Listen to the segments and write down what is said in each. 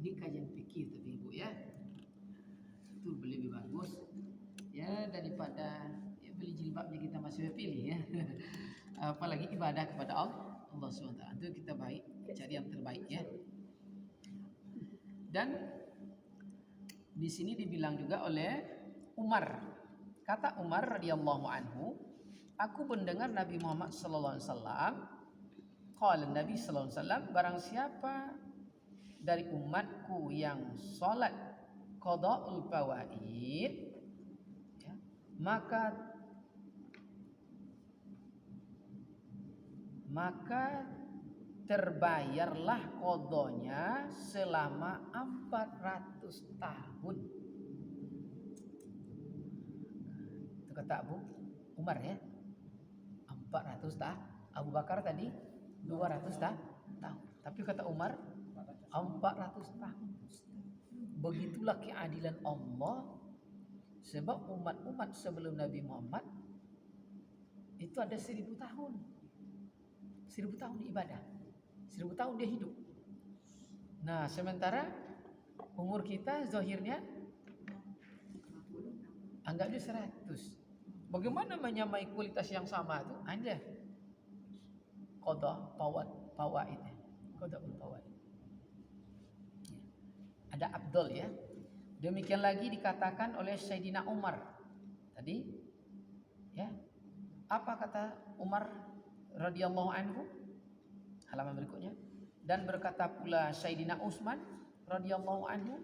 Ini kajian fikih tapi Ibu ya. Itu lebih bagus ya daripada ya, beli jilbabnya kita masih pilih ya. Apalagi ibadah kepada Allah SWT. Itu kita baik cari yang terbaik ya. Dan di sini dibilang juga oleh Umar. Kata Umar radhiyallahu anhu, aku mendengar Nabi Muhammad sallallahu alaihi wasallam, qala Nabi sallallahu alaihi wasallam, barang siapa dari umatku yang salat qada'ul fawaid, ya, maka terbayarlah qadanya selama 400 tahun. Itu kata Abu Umar ya. 400 tahun. Abu Bakar tadi 200 tahun. Tapi kata Umar 400 tahun. Begitulah keadilan Allah. Sebab umat-umat sebelum Nabi Muhammad itu ada 1000 tahun. 1000 tahun ibadah. 1000 tahun dia hidup. Nah, sementara umur kita zahirnya anggap dia 100. Bagaimana menyamai kualitas yang sama itu? Ada qada fawaid. Qada fawaid. Ada Abdul ya. Demikian lagi dikatakan oleh Sayyidina Umar tadi ya. Apa kata Umar radhiyallahu anhu? Halaman berikutnya. Dan berkata pula Sayyidina Utsman radhiyallahu anhu,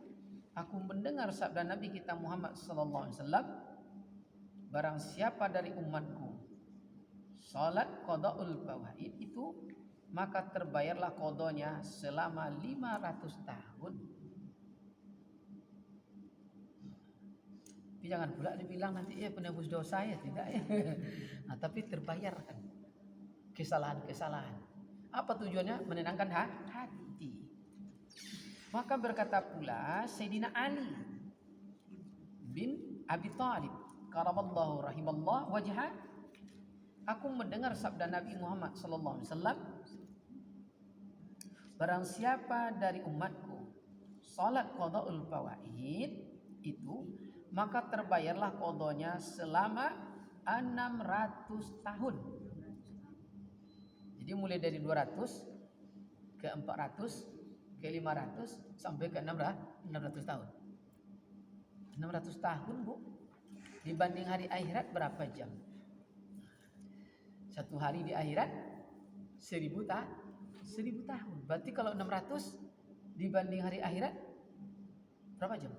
aku mendengar sabda Nabi kita Muhammad sallallahu alaihi wasallam, barang siapa dari umatku salat qada'ul fawaid itu, maka terbayarlah qadanya selama 500 tahun. Tapi jangan pula dibilang nanti ya penebus dosa ya, tidak ya. Nah, tapi terbayarkan kesalahan-kesalahan. Apa tujuannya? Menenangkan hati. Maka berkata pula Sayyidina Ali bin Abi Thalib karamallahu rahimallahu wajhah, aku mendengar sabda Nabi Muhammad sallallahu alaihi wasallam, barang siapa dari umatku salat qada'ul fawaid itu, maka terbayarlah qadanya selama 600 tahun. Jadi mulai dari 200 ke 400 ke 500 sampai ke 600 tahun. 600 tahun Bu. Dibanding hari akhirat berapa jam? Satu hari di akhirat 1000 tahun. Berarti kalau 600 dibanding hari akhirat berapa jam?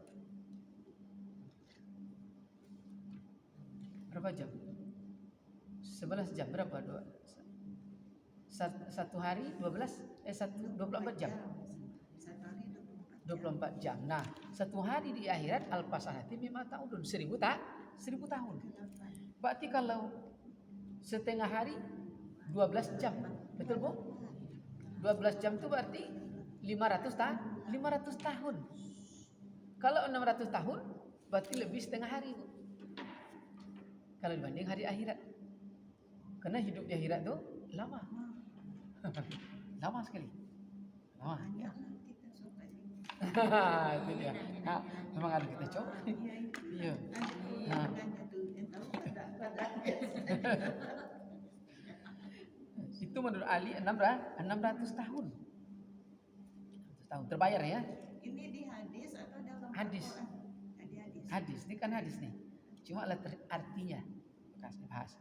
Berapa jam? 11 jam. Berapa? Satu hari 24 jam. 24 jam. Nah, satu hari di akhirat al-fasanati 5 tahun, 1000 tahun. Berarti kalau setengah hari 12 jam. Betul Bu? 12 jam itu berarti 500 tahun. Kalau 600 tahun berarti lebih setengah hari Bu. Kalau dibanding hari akhirat. Karena hidup di akhirat itu lama. Lama sekali. Lama. Ya. Itu dia. Nah, memang harus kita coba. Iya. Nah. Itu menurut Ali 600 tahun. 600 tahun terbayar ya. Ini di hadis atau dalam hadis? Hadis. Ini kan hadis nih. Cuma artinya kasih bahasa.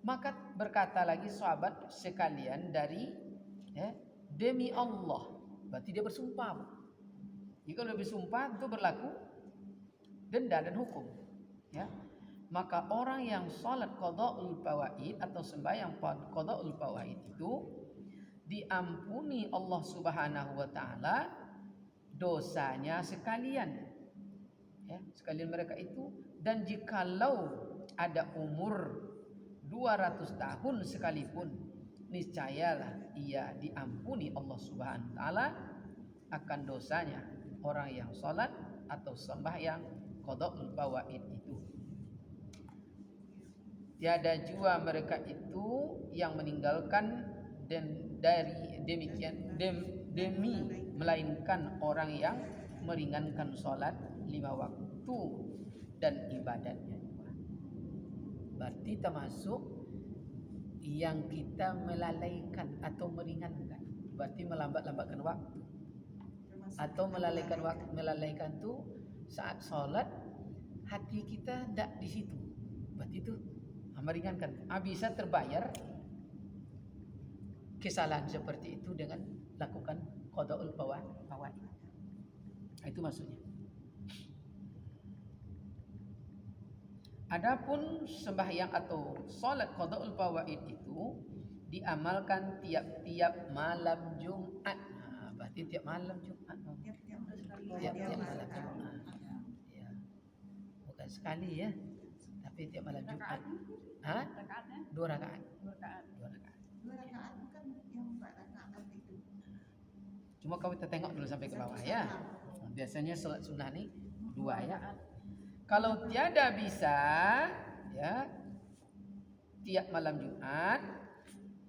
Maka berkata lagi sahabat sekalian dari ya, demi Allah. Berarti dia bersumpah. Jika dia bersumpah itu berlaku denda dan hukum. Ya. Maka orang yang salat qada'ul fawaid atau sembahyang qada'ul fawaid itu diampuni Allah Subhanahu wa taala dosanya sekalian. Ya, sekalian mereka itu, dan jikalau ada umur 200 tahun sekalipun, niscayalah ia diampuni Allah Subhanahu wa taala akan dosanya orang yang salat atau sembahyang qada'ul fawaid itu. Tiada jua mereka itu yang meninggalkan dan dari demikian demi melainkan orang yang meringankan sholat 5 waktu dan ibadatnya juga. Berarti termasuk yang kita melalaikan atau meringankan. Berarti melambat-lambatkan waktu. Atau melalaikan tu saat sholat hati kita tidak di situ. Berarti itu meringankan. Bisa terbayar kesalahan seperti itu dengan lakukan qada'ul fawaid. Itu maksudnya. Adapun sembahyang atau salat qada'ul fawaid itu diamalkan tiap-tiap malam Jumat. Berarti tiap malam Jumat. Tiap malam Jumat. Ya. Bukan sekali ya. Tapi tiap malam Jumat. Hah? 2 rakaat. 2 rakaat. 2 rakaat bukan yang 4 rakaat itu. Cuma kalau kita tengok dulu sampai ke bawah ya. Biasanya salat sunnah nih 2 ya. Kalau tiada bisa ya tiap malam Jumat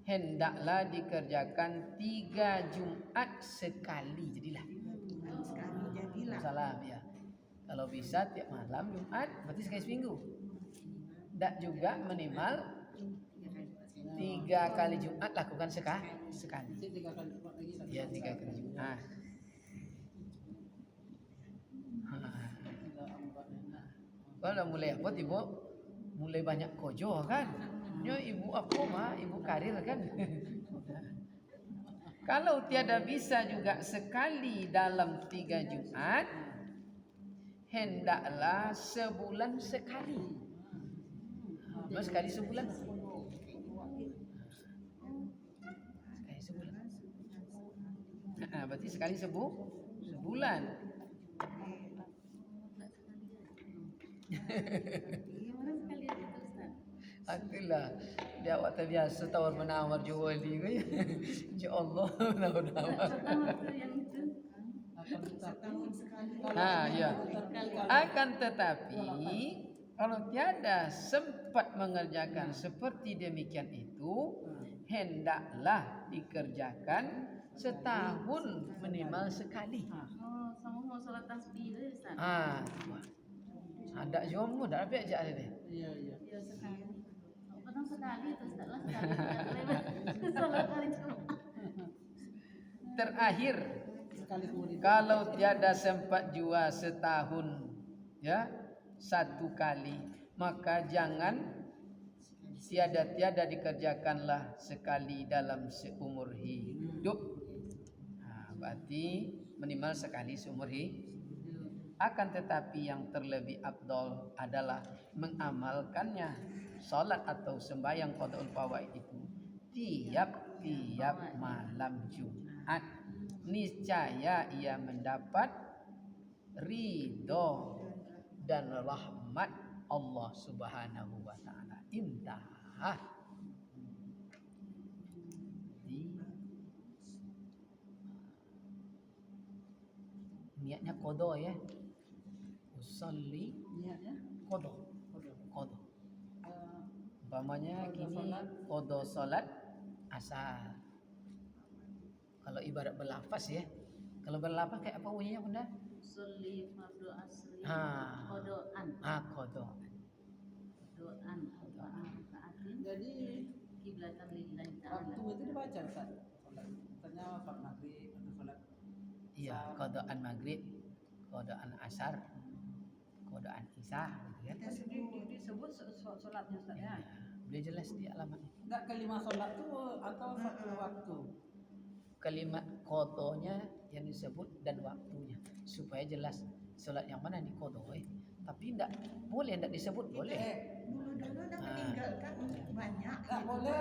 hendaklah dikerjakan 3 Jumat sekali. Jadilah. Salam ya. Kalau bisa tiap malam Jumat berarti sekali seminggu. Tak juga minimal 3 kali Jumat lakukan sekali. Ya 3 kali Jumat. Kalau mulai apa ibu? Mulai banyak kojo kan? Ya ibu apa mah? Ibu karir kan? Kalau tiada bisa juga sekali dalam 3 Jumat, hendaklah sebulan sekali. Sekali sebulan. Sekali sebulan. Berarti sekali sebulan. Itulah dia awak terbiasa tawar menawar jual di ke. InsyaAllah menawar. Ya. Akan tetapi kalau tiada sempat mengerjakan seperti demikian itu, hendaklah dikerjakan setahun minimal sekali. Sama mau salat tasbih tu Ustaz. Ada jomo dah habis ajak dia. Iya sekali. Kadang sekali tu Ustaz lah sekali. Salat hari Jumat. Terakhir kalau tiada sempat jua setahun ya 1 kali, maka jangan tiada dikerjakanlah sekali dalam seumur hidup. Berarti minimal sekali seumur hidup. Akan tetapi yang terlebih afdal adalah mengamalkannya salat atau sembahyang qada'ul fawaid itu tiap malam Jumat. Niscaya ia mendapat ridho dan rahmat Allah Subhanahu wa taala. Intah. Niatnya qada ya. Usalli niatnya qada. Umpamanya gini qada salat asar. Kalau ibarat berlafaz ya. Kalau berlafaz kayak apa bunyinya Bunda? Sholli fardhu asri. Qadaan. Qadaan. Jadi Kiblatan lillahi ta'ala. waktu itu dibaca Ustaz. Misalnya salat maghrib atau salat Iya, qadaan maghrib, qadaan asar, qadaan isya gitu kan. Disebut sholatnya Ustaz ya. Boleh jelas di alamatnya. enggak kelima salat tu atau satu waktu. Kalimat qadanya yang disebut dan waktunya supaya jelas salat yang mana diqadai. Tapi enggak boleh enggak disebut boleh. Dulu dah meninggalkan banyak. Enggak boleh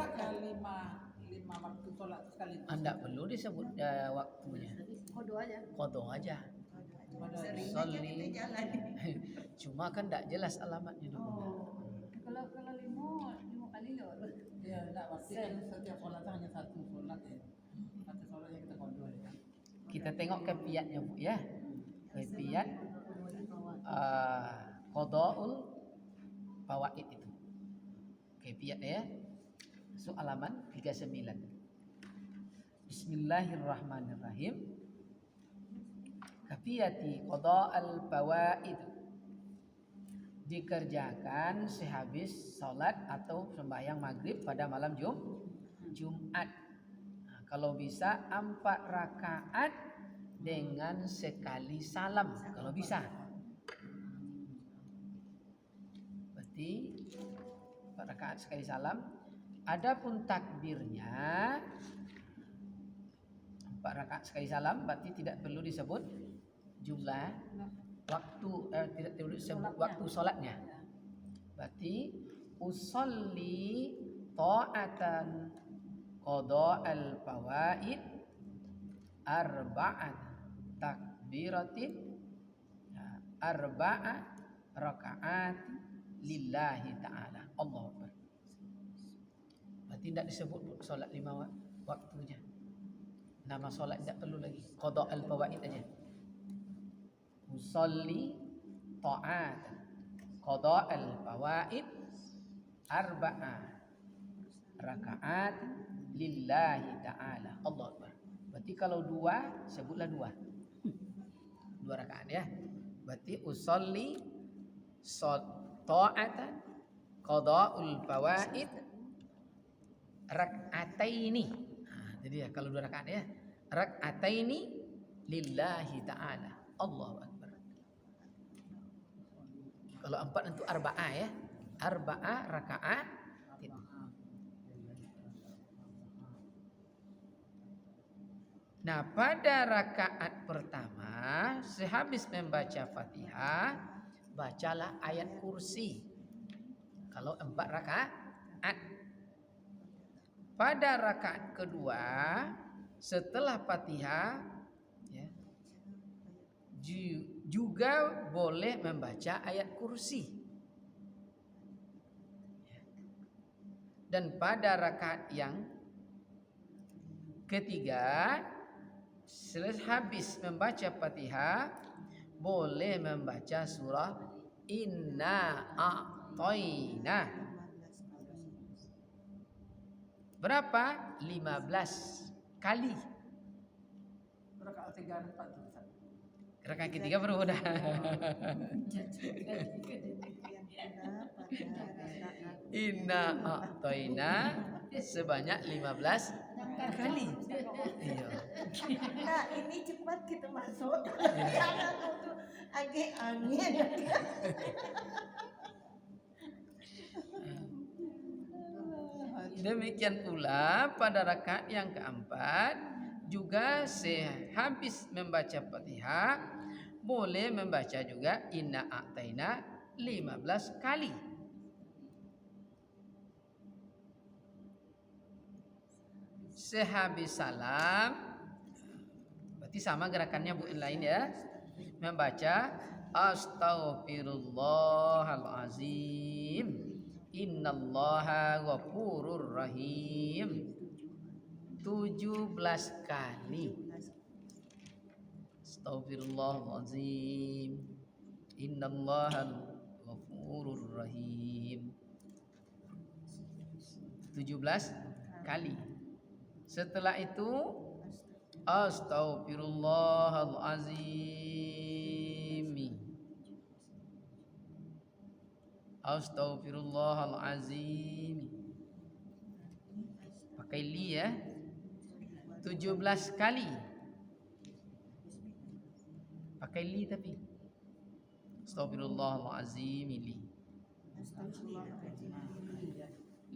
lima waktu salat sekali. Enggak perlu disebut waktunya. Kodo aja. Qada aja. Sering aja Sholli. kita jalan. Cuma kan enggak jelas alamatnya dulu. Kalau lima kali lor. Ya, enggak pasti kan setiap salat hanya satu salat ya. Satu salat yang kita qada ya. Kita tengok kefiatnya Bu ya. Kefiat qadaul fawaid itu. Kefiatnya ya. Masuk halaman 39. Bismillahirrahmanirrahim. uhtiyati qada'al fawaid, dikerjakan sehabis sholat atau sembahyang maghrib pada malam Jumat. Nah, kalau bisa 4 rakaat dengan sekali salam kalau bisa. Berarti 4 rakaat sekali salam. Adapun takbirnya 4 rakaat sekali salam berarti tidak perlu disebut jumlah waktu, tidak perlu disebut waktu sholatnya. Berarti usolli ta'atan qada'al fawaid arba'at takbiratin arba'a rakaat lillahi ta'ala. Allahu Akbar. Berarti tidak disebut solat 5 waktunya. Nama solat tidak perlu lagi. Qada al-fawaid aja. Usolli ta'at qada al-fawaid arba'a rakaat lillahi ta'ala. Allahu Akbar. Berarti kalau 2 sebutlah 2 rakaat ya. Berarti usolli ta'atan qada'ul fawaid rak'ataini. Jadi ya kalau 2 rakaat ya. Rak'ataini lillahi ta'ala. Allahu Akbar. Kalau 4 itu arba'ah ya. Arba'ah rakaat. Nah, pada rakaat pertama sehabis membaca Fatihah, bacalah ayat kursi. Kalau 4 rakaat. Pada rakaat kedua setelah Fatihah ya, juga boleh membaca ayat kursi. Dan pada rakaat yang ketiga sehabis membaca Fatihah boleh membaca surah Inna A'tayna. Berapa? 15 kali. Rakaat 3 4 tuh, Ustaz. Rakaat ketiga baru udah. Inna a'tayna sebanyak 15 kali. Iya. Nah, ini cepat kita masuk. Jangan untuk agak angin. Demikian pula pada rakaat yang keempat juga sehabis membaca Fatihah boleh membaca juga Inna A'tayna 15 kali. Sehabis salam berarti sama gerakannya Bu yang lain ya. Membaca Astaghfirullahalazim. Innallaha ghafurur rahim 17 kali. Astaghfirullahalazim. Innallaha ghafurur rahim 17 kali. Setelah itu Astaghfirullahalazim. Astaghfirullahalazim. Pakai li ya. 17 kali. Pakai li tapi. Astaghfirullahalazim li.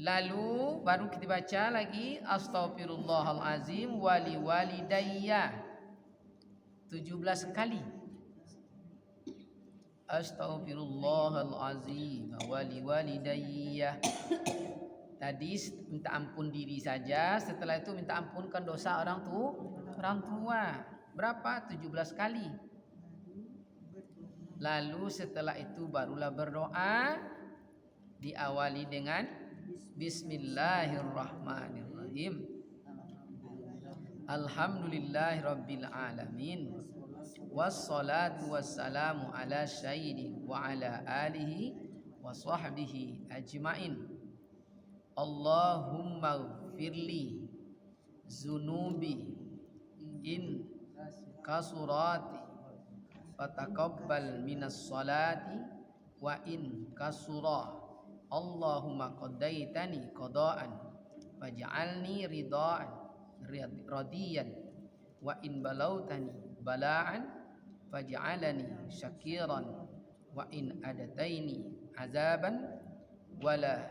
Lalu baru kita baca lagi Astaghfirullahalazim wali walidayya 17 kali. Astaghfirullahalazim wali walidayya. Tadi minta ampun diri saja, setelah itu minta ampunkan dosa orang tua. Berapa? 17 kali. Lalu setelah itu barulah berdoa, diawali dengan Bismillahirrahmanirrahim. Alhamdulillahirabbil alamin. Wassalatu wassalamu ala sayyidin wa ala alihi wa sahbihi ajmain. Allahumma gfirli zunubi in kasurati fataqabbal minas salati wa in kasura Allahumma qadaitani qada'an faj'alni radiyan wa in balautani bala'an faj'alani syakiran wa in adataini azaban wala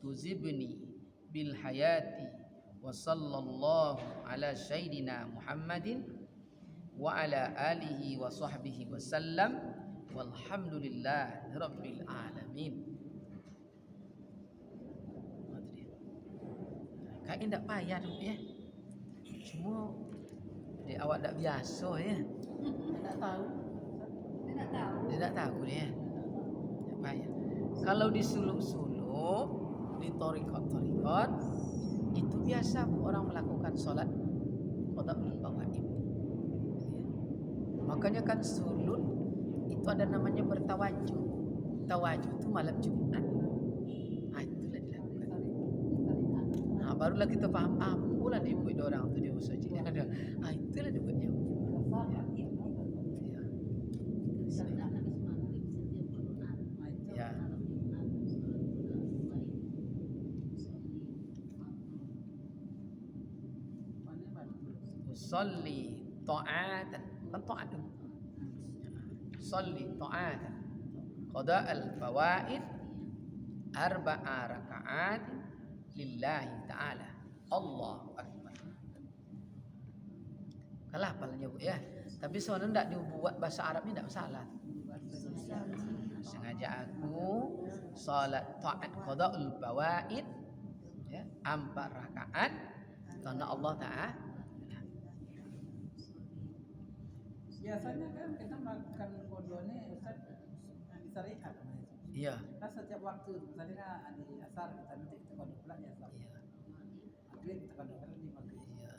tuzibni bil hayati wa sallallahu ala sayyidina Muhammadin wa ala alihi wa sahbihi wa sallam walhamdulillahi rabbil alamin. Kak ini tak payah tu ya. Cuma dia awak tak biasa ya. Tak tahu. Dia tak tahu dia. Tak payah. Kalau disuluk-suluk, di torikot-torikot, itu biasa orang melakukan solat qada'ul fawaid. Makanya kan suluk itu ada namanya bertawajuh. Tawajuh itu malam Jumat. Itulah dilakukan. Barulah kita faham apalah dia buat orang tu dia usajid. Itulah dia buatnya. Ya. Usalli ta'atan. Kan ta'at tu. Salli ta'atan. Qada al-fawaid arba'a raka'at lillahi ta'ala. Allahu akbar. Kalah palanya bu ya. Tapi sebenarnya tidak dibuat bahasa Arabnya tidak masalah. Sengaja aku salat taat qadaul fawaid ya 4 rakaat karena Allah Ta'ala. Biasanya kan kita melakukan qada ni Ustaz di syariat. Iya. Kan setiap waktu misalnya di asar kita nanti kita qada pula di asar. Iya. Maghrib kita qada pula di maghrib. Iya.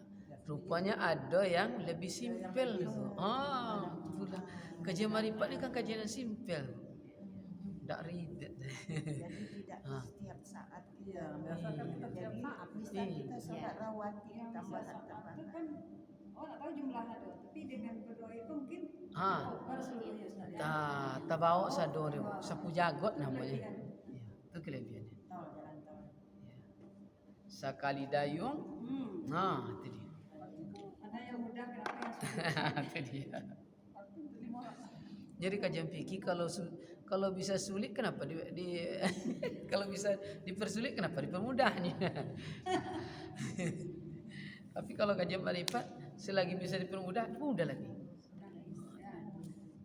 Rupanya ada yang lebih simpel tu. Itulah. Kajian marifat ni kan kajian yang simpel. Tak ribet. Jadi tidak setiap saat kita. Iya, biasa kan kita setiap Jadi saat. bisa kita sholat rawatib Yang bisa sholat tambahan-tambahan. itu kan tak tahu jumlahnya tuh, tapi dengan berdoa itu mungkin baru seluruhnya Ustaz ya. Tak bawa sado dia. Sapu jagot namanya. Ya, itu kelebihannya. Tahu jalan tahu. Sekali dayung, itu dia. Ada yang mudah kenapa yang sulit? Itu dia. Jadi kajian fikih kalau bisa sulit kenapa kalau bisa dipersulit kenapa dipermudahnya. Tapi kalau kajian marifat selagi bisa dipermudah mudah lagi.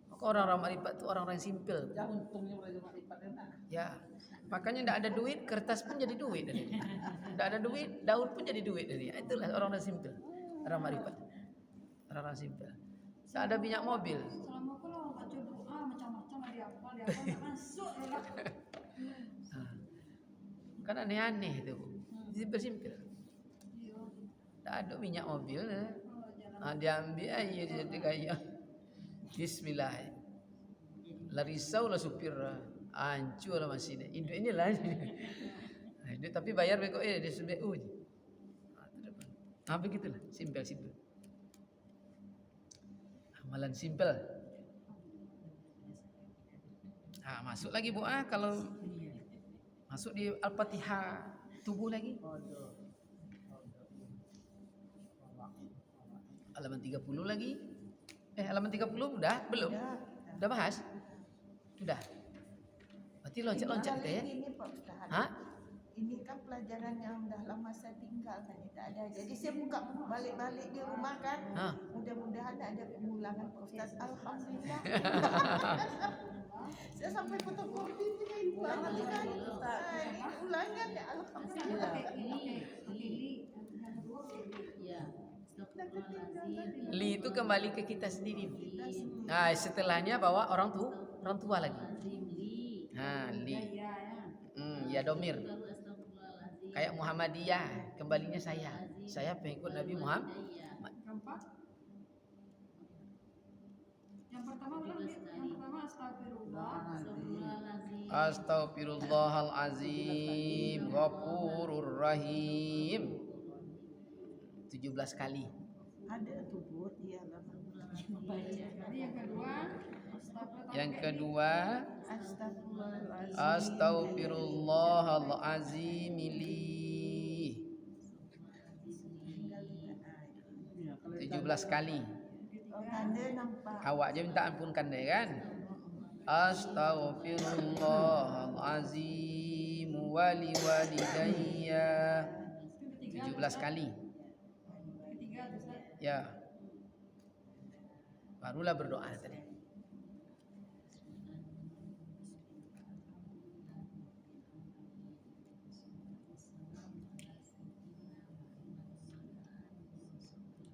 Maka orang-orang marifat itu orang-orang yang simpel. Ya untungnya belajar marifat enak. Ya. Makanya tidak ada duit, kertas pun jadi duit dari dia. Tidak ada duit, daun pun jadi duit dari dia. Itulah orang-orang simpel. Orang marifat. Orang-orang simpel. Tak ada minyak mobil. Selama kalau baca doa macam-macam dia apa tak masuk lah. Kan aneh-aneh itu. Simpel-simpel. Tak ada minyak mobil. Dia ambil aja dia jadi kaya. Bismillah. Larisau lah supir. Hancur lah mesin. Hidup inilah. Hidup tapi bayar beko dia SBU je. Begitulah, simpel-simpel. Amalan simpel. Masuk lagi Bu kalau masuk di Al-Fatihah tubuh lagi. Halaman 30 lagi. Halaman 30 udah? Belum? Udah bahas? Sudah. Berarti loncat-loncat kita ya? Ini Pak Ustaz. Hah? Ini kan pelajaran yang dah lama saya tinggalkan, tak ada. Jadi saya buka balik-balik di rumah kan. Mudah-mudahan ada pengulangan Pak Ustaz. Alhamdulillah. Saya sampai fotokopi juga ibu anak kan. Ini ulangan ya alhamdulillah. Li itu kembali ke kita sendiri. Setelahnya bawa orang tua lagi. Li. Ya domir. Kayak Muhammadiyah, kembalinya saya. Saya pengikut Nabi Muhammad. Yang pertama astagfirullah. Astaghfirullahalazim, Ghafurur Rahim. 17 kali. Ada tubuh dia lah. Jadi yang kedua Yang kedua, Astagfirullahaladzim. astaghfirullahalazim li. Ya, kalau 17 kali. Oh, tanda nampak. Awak je minta ampunkan dia kan. Astaghfirullahalazim wa liwalidayya. 17 kali. Ketiga tuh Ustaz. Ya. Barulah berdoa tadi.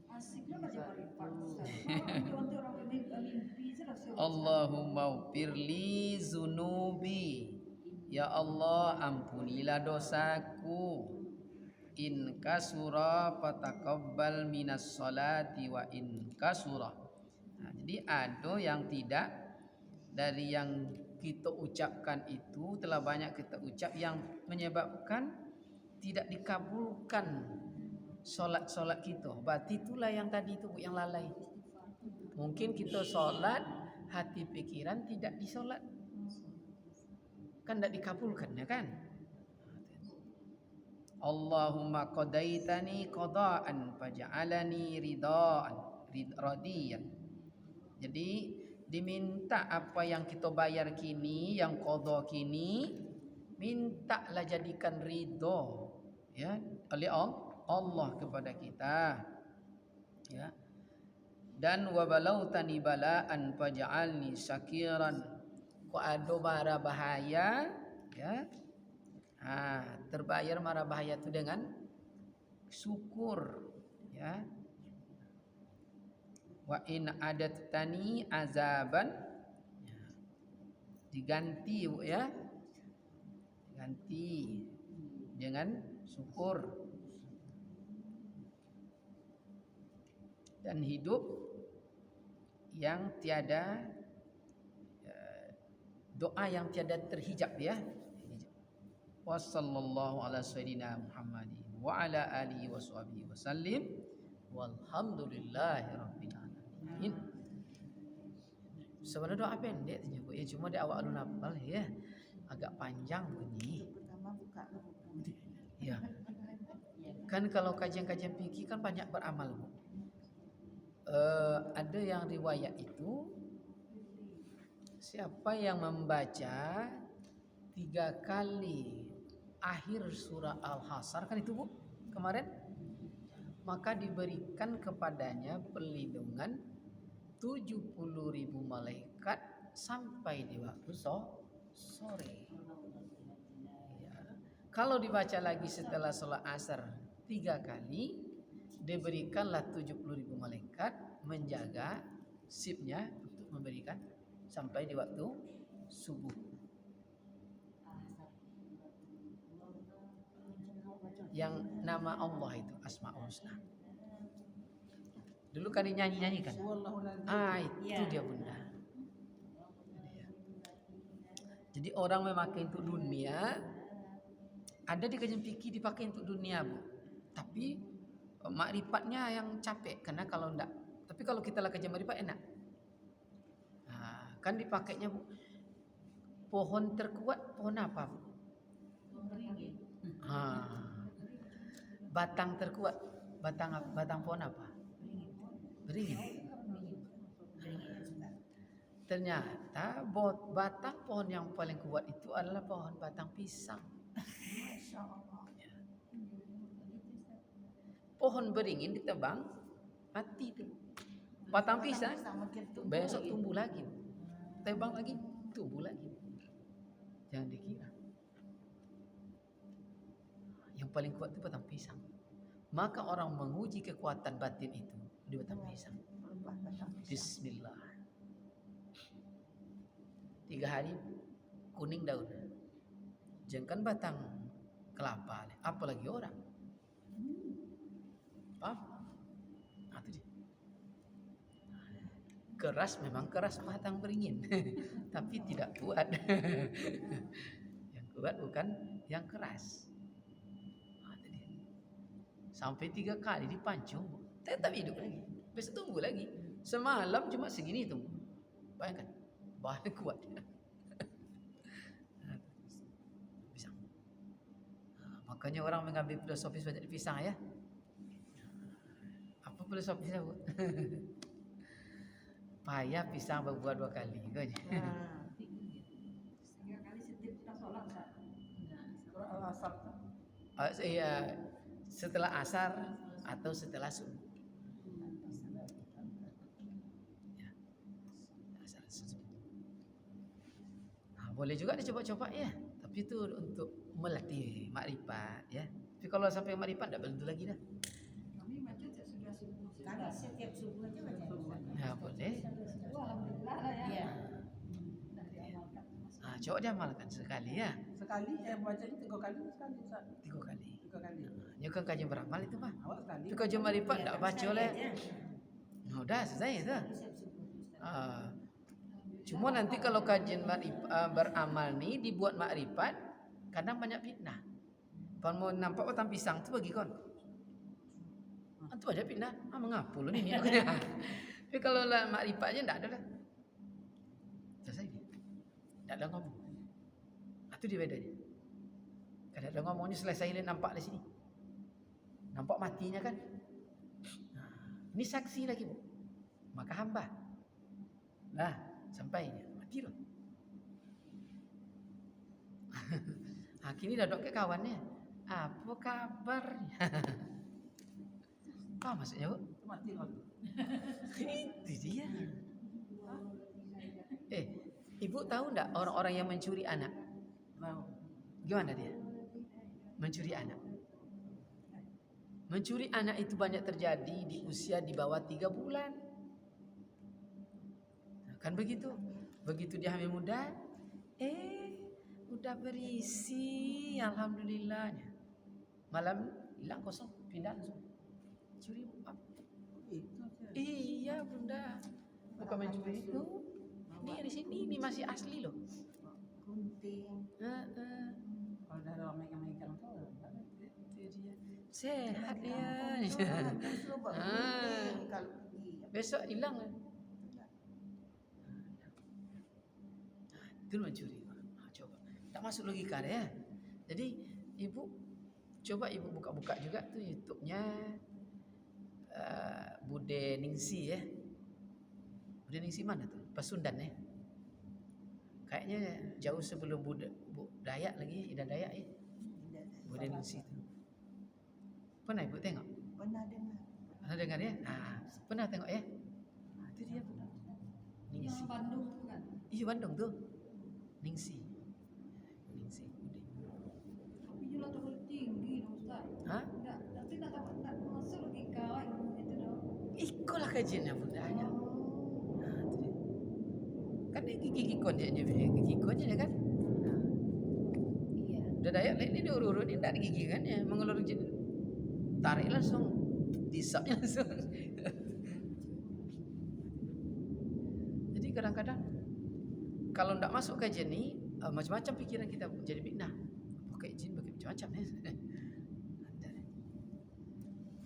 Asiknya baca marifat Ustaz. Untuk orang mimpi selesai. Allahumma firli zunubi. Ya Allah, ampunilah dosaku. In kasura fataqabbal minas salati wa in kasura. Nah, jadi ada yang tidak dari yang kita ucapkan itu telah banyak kita ucap yang menyebabkan tidak dikabulkan solat kita. Berarti itulah yang tadi itu yang lalai. Mungkin kita solat hati pikiran tidak disolat, kan tidak dikabulkan ya kan. Allahumma qadaitani qada'an faj'alani radiyan. Jadi diminta apa yang kita bayar kini, yang qada kini, mintalah jadikan ridho ya oleh Allah kepada kita. Ya. Dan wa balautani bala'an faj'alni syakiran. Kok ada mara bahaya ya. Terbayar mara bahaya itu dengan syukur ya. Wa in adattani azaban ya. Diganti ya. Ganti dengan syukur. Dan hidup yang tiada doa yang tiada terhijab ya. Wassallallahu ala sayyidina Muhammadin wa ala alihi washabihi wasallim walhamdulillahi rabbil alamin. Sebenarnya doa pendek saja Bu ya, cuma di awal alun hafal ya. Agak panjang bunyi. Pertama buka Ya. Kan kalau kajian-kajian fikih kan banyak beramal Bu. Ada yang riwayat itu siapa yang membaca 3 kali akhir surah Al-Hasyr kan itu Bu kemarin, maka diberikan kepadanya perlindungan 70.000 malaikat sampai di waktu sore. Ya. Kalau dibaca lagi setelah sholat asar 3 kali, diberikanlah 70.000 malaikat menjaga sipnya untuk memberikan sampai di waktu subuh. Yang nama Allah itu Asmaul Husna. Dulu kan dinyanyi-nyanyikan. Itu dia Bunda. Jadi orang memakai untuk dunia, ada di kajian fikih dipakai untuk dunia Bu. Tapi makrifatnya yang capek karena kalau enggak. Tapi kalau kita lah kajian makrifat enak. Kan dipakainya Bu. Pohon terkuat pohon apa Bu? Batang terkuat batang pohon apa? Beringin. Ternyata batang pohon yang paling kuat itu adalah pohon batang pisang. Masya Allah. Pohon beringin ditebang mati itu. Batang pisang besok tumbuh lagi. Tebang lagi tumbuh lagi. Jangan dikira. Yang paling kuat itu batang pisang. Maka orang menguji kekuatan batin itu di batang pisang. Bismillah. 3 hari kuning daun. Jangan batang kelapa, apalagi orang. Paham? Itu dia. Keras memang keras batang beringin, tapi tidak kuat. Yang kuat bukan yang keras. Sampai 3 kali dipancung, tetap hidup lagi. Besok tumbuh lagi. Semalam cuma segini tumbuh. Bayangkan. Bahaya kuat. Pisang. Makanya orang mengambil filosofis banyak di pisang ya. Apa filosofisnya, Bu? Payah pisang berbuah 2 kali. Nah, 3 kali setiap kita sholat Ustaz. Kalau asap tuh. Iya, setelah asar atau setelah subuh. Ya, asar subuh. Nah, boleh juga dicoba-coba ya. Tapi itu untuk melatih makrifat ya. Tapi kalau sampai makrifat tidak tentu lagi dah. Kami baca sudah subuh. Kami setiap subuh aja baca. Ya boleh. Oh, alhamdulillah lah ya. Iya. Sudah diamalkan. Nah, coba diamalkan sekali ya. Sekali bacanya 3 kali sekali Ustaz. 3 kali. 3 kali. Ya kan kajian beramal itu mah. Awal sekali. Tapi kajian makrifat tidak baca oleh. Nah, udah selesai itu. Cuma nanti kalau kajian beramal nih dibuat makrifat, kadang banyak fitnah. Kalau mau nampak batang pisang tu bagi kon. Antu ada fitnah. Mengapa lu ni? Tapi kalau lah makrifatnya tidak ada dah. Selesai. Tak ada ngomong. Itu dia bedanya. Kadang ada ngomongnya selesai dia nampak di sini. Nampak matinya kan. Nah, ini saksi lagi, Bu. Maka hamba. Nah, sampai mati loh. Kini dah dok ke kawannya. Apa kabarnya? Apa maksudnya, Bu? Mati kalau. Itu dia. Ibu tahu enggak orang-orang yang mencuri anak? Tahu. Gimana dia? Mencuri anak. Mencuri anak itu banyak terjadi di usia di bawah 3 bulan. Kan begitu. Begitu dia hamil muda, udah berisi, alhamdulillahnya. Malam hilang kosong, pindah langsung. Curi apa? Itu sih. Iya, Bunda. Bukan mencuri itu. Ini di sini, ini masih asli loh. Gunting. Kalau dah orang megang-megang tuh Itu dia. Sehat dia. Justru buat gunting kalau pergi. Besok hilang kan? Itu mencuri. Coba. Tak masuk logika ya. Jadi ibu coba ibu buka-buka juga tuh YouTube-nya Bude Ningsi ya. Bude Ningsi mana tuh? Pasundan ya. Kayaknya jauh sebelum Dayak lagi, Ida Dayak ya. Bude Ningsi itu. Pernah ibu tengok? Pernah dengar. Pernah dengar ya? Pernah tengok ya? Itu dia Bu. Ningsi. Yang Bandung tuh kan. Iya Bandung tuh. Ningsi. Bude. Tapi juga terlalu tinggi dong Ustaz. Hah? Nanti tak masuk logika ilmu itu dong. Ikulah kajiannya Bunda. Nah, itu dia. Kan ini gigi kon dia gigi konnya ya kan? Iya. Udah Dayak ini diurut-urut ini enggak ada gigi kan ya, mengeluarkan jin. Tarik langsung, disapnya langsung. Jadi kadang-kadang kalau enggak masuk kajian ini macam-macam pikiran kita jadi fitnah. Pakai jin pakai macam-macam ya.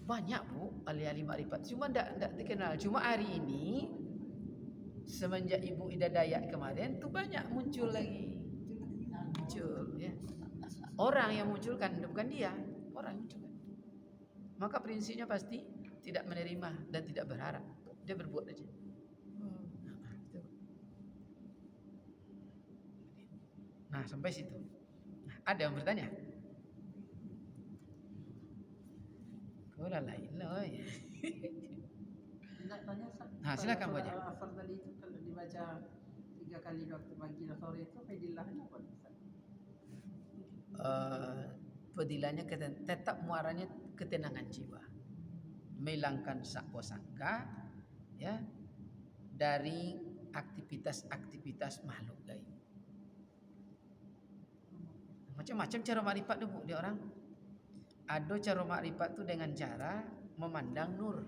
Banyak Bu ahli-ahli makrifat, cuma enggak dikenal. Cuma hari ini semenjak Ibu Ida Dayak kemarin tuh banyak muncul lagi. Muncul ya. Orang yang munculkan bukan dia, orang yang munculkan. Maka prinsipnya pasti tidak menerima dan tidak berharap. Dia berbuat aja. Nah, sampai situ. Nah, ada yang bertanya? Kola lain loh. Nak tanya Ustaz. Nah, silakan Bu Haji. Asar tadi itu kalau dibaca 3 kali waktu pagi dan sore itu fadilahnya apa Ustaz? Fadilahnya tetap muaranya ketenangan jiwa, menghilangkan sangka ya dari aktivitas-aktivitas makhluk gaib. Macam-macam cara makrifat tu Bu dia orang. Ada cara makrifat tu dengan cara memandang nur.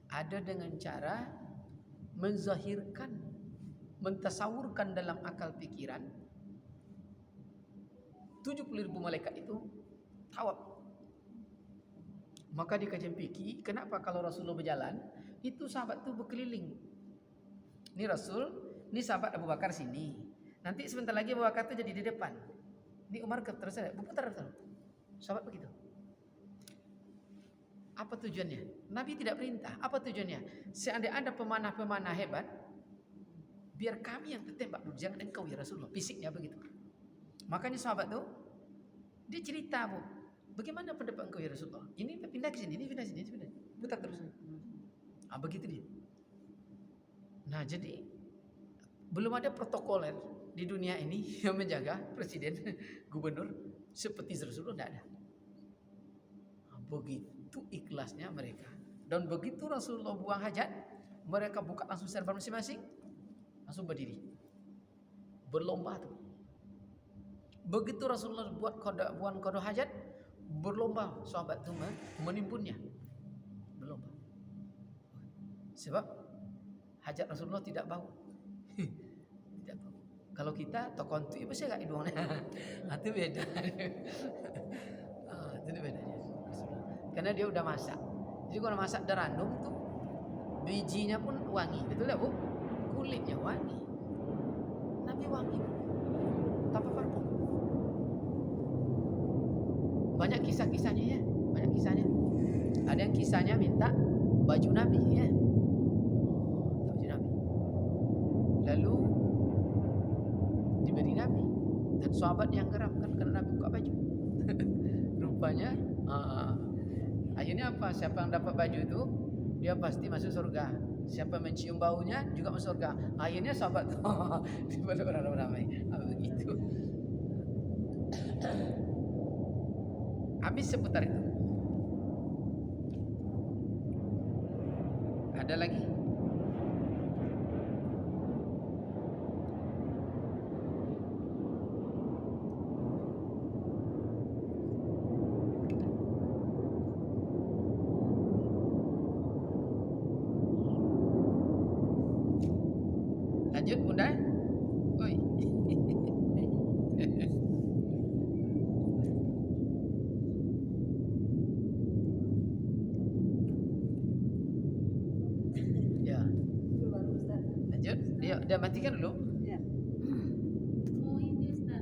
Ada dengan cara menzahirkan, mentasawurkan dalam akal pikiran 70.000 malaikat itu tawaf. Maka di kajian fikih, kenapa kalau Rasulullah berjalan, itu sahabat tu berkeliling. Ini Rasul, Ini sahabat Abu Bakar sini. Nanti sebentar lagi Abu Bakar itu jadi di depan. Ini Umar terus ada, berputar terus. Sahabat begitu. Apa tujuannya? Nabi tidak perintah. Apa tujuannya? Seandainya ada pemanah-pemanah hebat, biar kami yang tertembak dulu, jangan engkau ya Rasulullah. Fisiknya begitu. Makanya sahabat tuh dia cerita, Bu, bagaimana pendapat engkau ya Rasulullah? Ini pindah ke sini, ini pindah ke sini, ini pindah. Putar terus. Begitu dia. Nah, jadi belum ada protokoler di dunia ini yang menjaga presiden, gubernur seperti Rasulullah, tidak ada. Begitu ikhlasnya mereka. Dan begitu Rasulullah buang hajat, mereka buka langsung serban masing-masing, langsung berdiri, berlomba tuh. Begitu Rasulullah buang qada hajat, berlomba sahabat itu menimbunnya, berlomba. Sebab hajat Rasulullah tidak bau. Tidak bau. Kalau kita tokon tu pasti enggak hidungnya. Itu beda. Itu bedanya. Karena dia udah masak. Jadi kalau masak darandum tuh bijinya pun wangi, betul ya Bu? Kulitnya wangi. Nabi wangi. Tanpa parfum. Banyak kisah-kisahnya ya, banyak kisahnya. Ada yang kisahnya minta baju Nabi ya. Baju Nabi. Lalu diberi Nabi dan sahabat yang geram kan karena Nabi buka baju. Rupanya akhirnya apa? Siapa yang dapat baju itu dia pasti masuk surga. Siapa mencium baunya juga masuk surga. Akhirnya sahabat tuh daripada orang ramai. Begitu. Habis seputar itu. Ada lagi? Lanjut Bunda. Oi. Ya. Itu baru Ustaz. Lanjut. Yuk, udah matikan dulu.